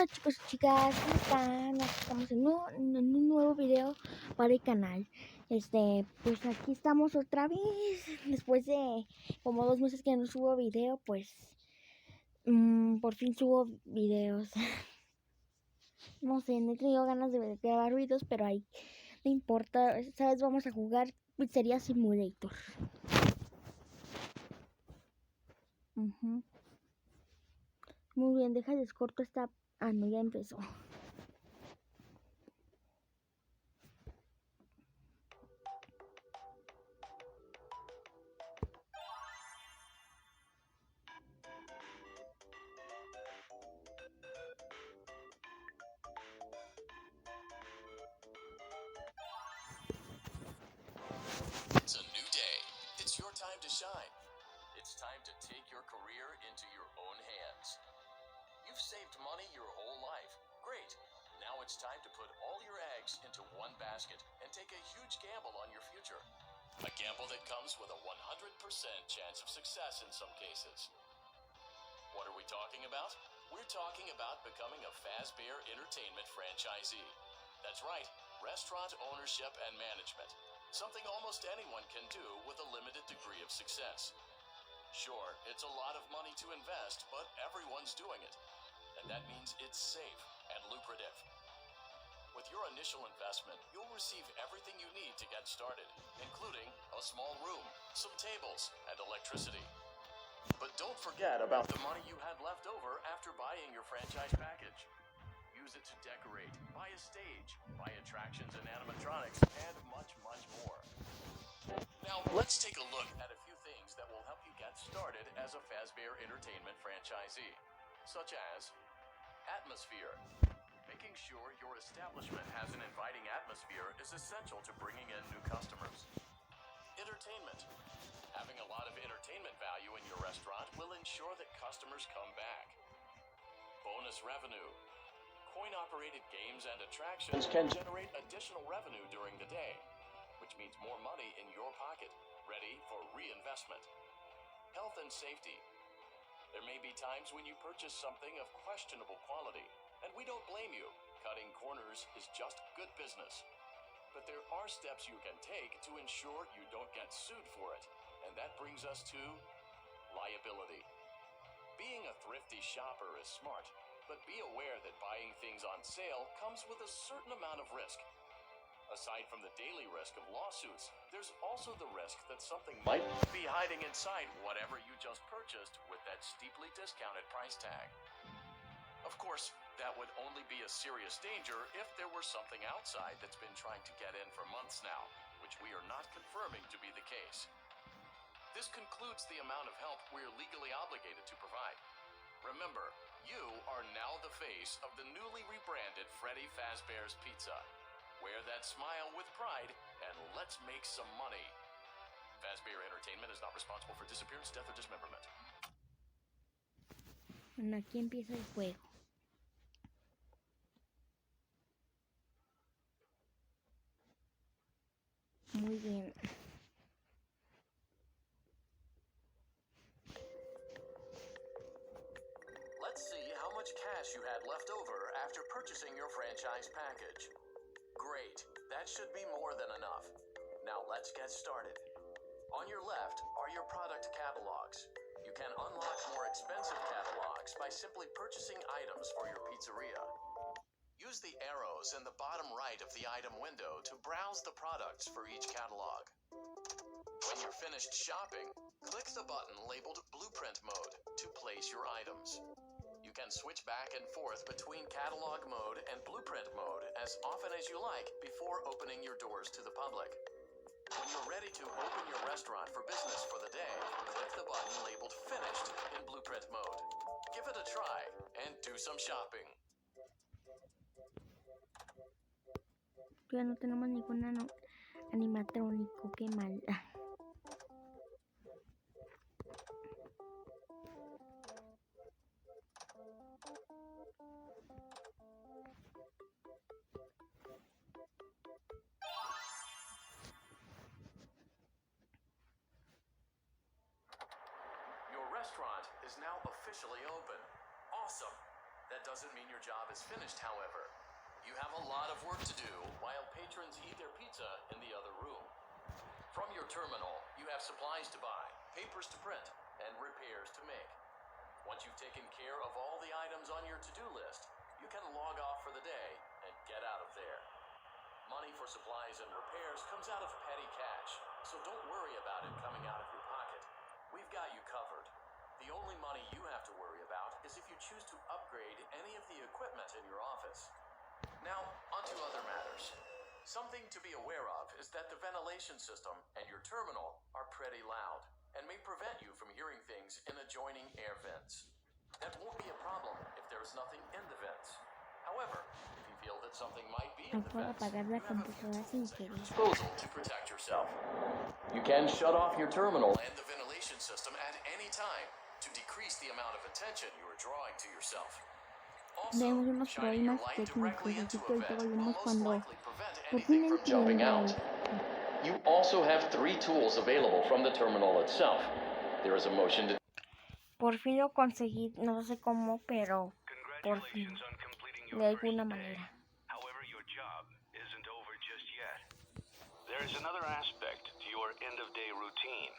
Hola chicos y chicas, ¿cómo están? Aquí estamos en un nuevo video para el canal. Pues aquí estamos otra vez. Después de como 2 meses que no subo video, pues por fin subo videos. No sé, no he tenido ganas de grabar videos, pero ahí no importa. Esta vez vamos a jugar Pizzería Simulator. Muy bien, deja descorto esta... Ah, no, ya empezó. It's a new day. It's your time to shine. It's time to take your career into your own hands. You've saved money your whole life. Great. Now it's time to put all your eggs into one basket and take a huge gamble on your future. A gamble that comes with a 100% chance of success in some cases. What are we talking about? We're talking about becoming a Fazbear Entertainment franchisee. That's right, restaurant ownership and management. Something almost anyone can do with a limited degree of success. Sure, it's a lot of money to invest, but everyone's doing it. And that means it's safe and lucrative. With your initial investment, you'll receive everything you need to get started, including a small room, some tables, and electricity. But don't forget about the money you had left over after buying your franchise package. Use it to decorate, buy a stage, buy attractions and animatronics, and much, much more. Now, let's take a look at a few things that will help you get started as a Fazbear Entertainment franchisee, such as atmosphere. Making sure your establishment has an inviting atmosphere is essential to bringing in new customers. Entertainment. Having a lot of entertainment value in your restaurant will ensure that customers come back. Bonus revenue. Coin-operated games and attractions can generate additional revenue during the day, which means more money in your pocket, ready for reinvestment. Health and safety. There may be times when you purchase something of questionable quality, and we don't blame you. Cutting corners is just good business. But there are steps you can take to ensure you don't get sued for it, and that brings us to liability. Being a thrifty shopper is smart, but be aware that buying things on sale comes with a certain amount of risk. Aside from the daily risk of lawsuits, there's also the risk that something might be hiding inside whatever you just purchased with that steeply discounted price tag. Of course, that would only be a serious danger if there were something outside that's been trying to get in for months now, which we are not confirming to be the case. This concludes the amount of help we're legally obligated to provide. Remember, you are now the face of the newly rebranded Freddy Fazbear's Pizza. Wear that smile with pride, and let's make some money. Fazbear Entertainment is not responsible for disappearance, death, or dismemberment. Bueno, aquí empieza el juego. Muy bien. Let's see how much cash you had left over after purchasing your franchise package. Great, that should be more than enough. Now let's get started. On your left are your product catalogs. You can unlock more expensive catalogs by simply purchasing items for your pizzeria. Use the arrows in the bottom right of the item window to browse the products for each catalog. When you're finished shopping, click the button labeled Blueprint Mode to place your items. You can switch back and forth between Catalog Mode and Blueprint Mode as often as you like before opening your doors to the public. When you're ready to open your restaurant for business for the day, click the button labeled Finished in Blueprint Mode. Give it a try and do some shopping. Ya no tenemos ningún animatrónico, qué mal. Your restaurant is now officially open. Awesome! That doesn't mean your job is finished, however. You have a lot of work to do while patrons eat their pizza in the other room. From your terminal, you have supplies to buy, papers to print, and repairs to make. Once you've taken care of all the items on your to-do list, you can log off for the day and get out of there. Money for supplies and repairs comes out of petty cash, so don't worry about it coming out of your pocket. We've got you covered. The only money you have to worry about is if you choose to upgrade any of the equipment in your office. Now, onto other matters. Something to be aware of is that the ventilation system and your terminal are pretty loud and may prevent you from hearing things in adjoining air vents. That won't be a problem if there is nothing in the vents. However, if you feel that something might be in the Puedo vents, apagar la you have a few computadora sin tools at your querer. disposal to protect yourself. You can shut off your terminal and the ventilation system at any time to decrease the amount of attention you are drawing to yourself. Tenemos unos Shining your problemas light técnicos, directly así into que a ahorita vent will volvemos most cuando likely prevent por fin anything from jumping entienda out. esto. You also have 3 tools available from the terminal itself. There is a motion to... Por fin lo conseguí, no sé cómo, pero por fin, Congratulations on completing your de alguna first day. manera. However, your job isn't over just yet. There is another aspect to your end-of-day routine,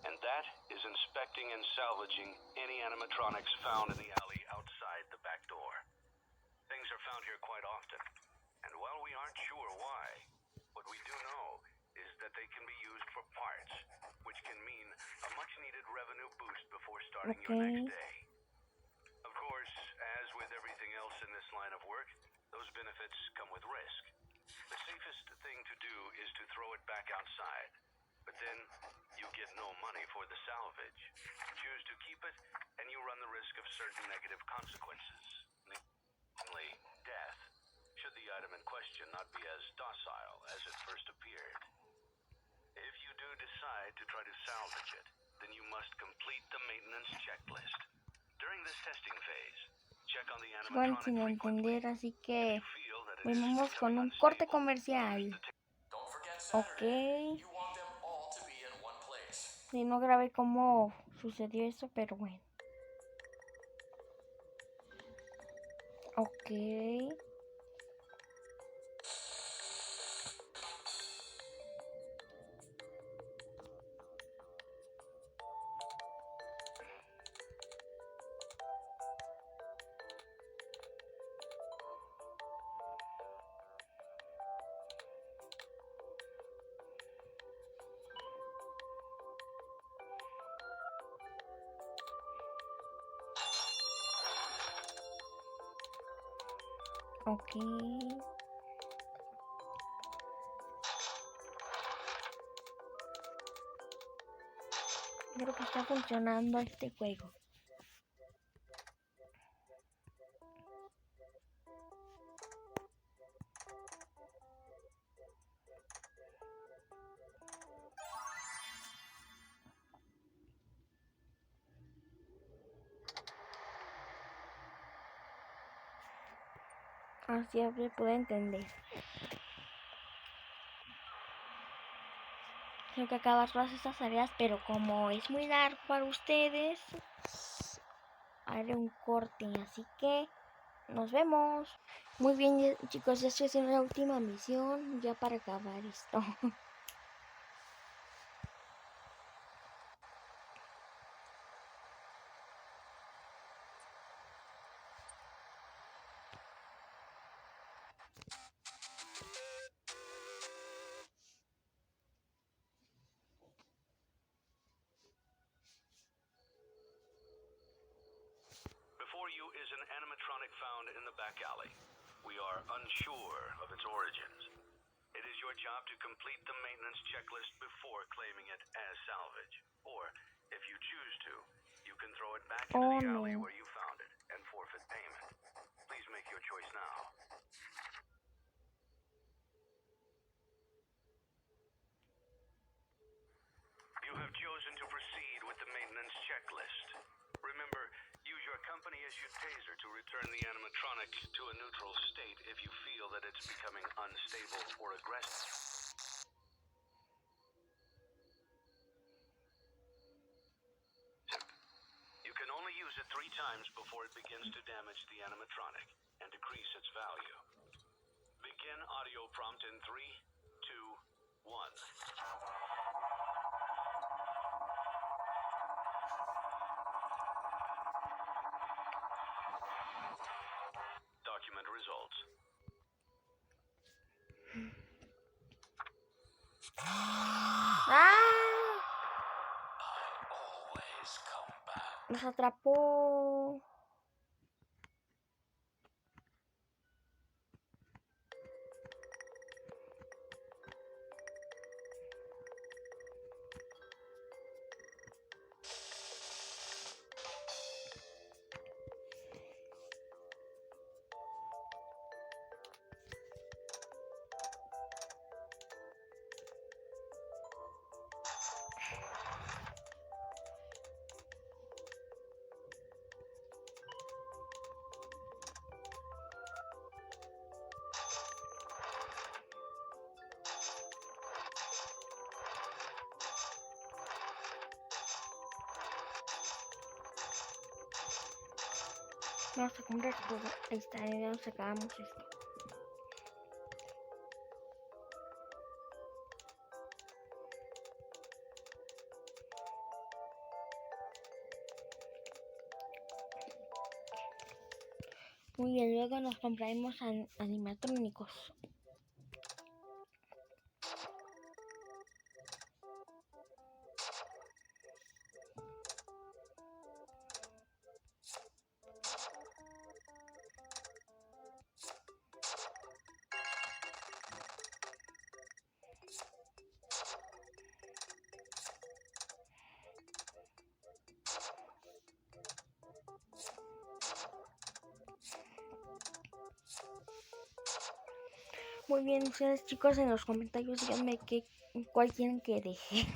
and that is inspecting and salvaging any animatronics found in the alley outside the back door. Things are found here quite often, and while we aren't sure why, what we do know is that they can be used for parts, which can mean a much-needed revenue boost before starting your next day. Of course, as with everything else in this line of work, those benefits come with risk. The safest thing to do is to throw it back outside, but then you get no money for the salvage. Choose to keep it, and you run the risk of certain negative consequences, namely death, should the item in question not be as docile as it first appeared. If you do decide to try to salvage it, then you must complete the maintenance checklist. During this testing phase, check on the Sigo animatronic sin frequently. entender, así If que you feel that it is venimos con becoming un corte unstable, comercial. Don't forget Ok, Saturday. You want them all to be in one place. sí, no grabé cómo sucedió eso, pero bueno. Ok. Ok. Creo que está funcionando este juego. Así se puede entender. Tengo que acabar todas estas tareas, pero como es muy largo para ustedes, haré un corte. Así que nos vemos. Muy bien, chicos, ya estoy haciendo la última misión ya para acabar esto. Before you is an animatronic found in the back alley. We are unsure of its origins. It is your job to complete the maintenance checklist before claiming it as salvage. Or, if you choose to, you can throw it back into the alley where you found it and forfeit payment. Please make your choice now. You have chosen to proceed with the maintenance checklist. Remember, use your company-issued taser to return the animatronic to a neutral state if you feel that it's becoming unstable or aggressive. You can only use it 3 times before before it begins to damage the animatronic and decrease its value. Begin audio prompt in 3, 2, 1. Document results. ¡Ah! Always come back. Nos atrapó. Vamos a comprar todo. Ahí está, ya nos acabamos esto. Muy bien, luego nos compraremos animatrónicos. Muy bien, ustedes chicos en los comentarios díganme cuál quieren que deje.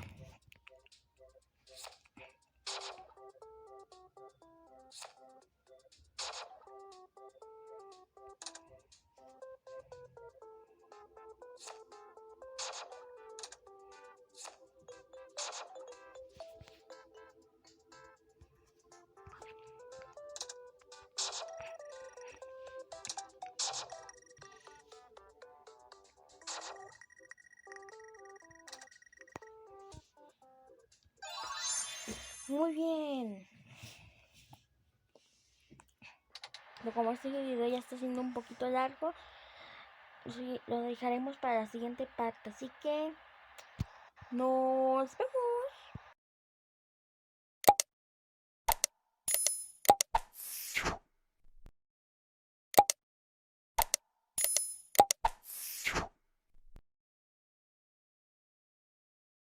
Muy bien. Pero como este video ya está siendo un poquito largo, lo dejaremos para la siguiente parte. Así que nos vemos.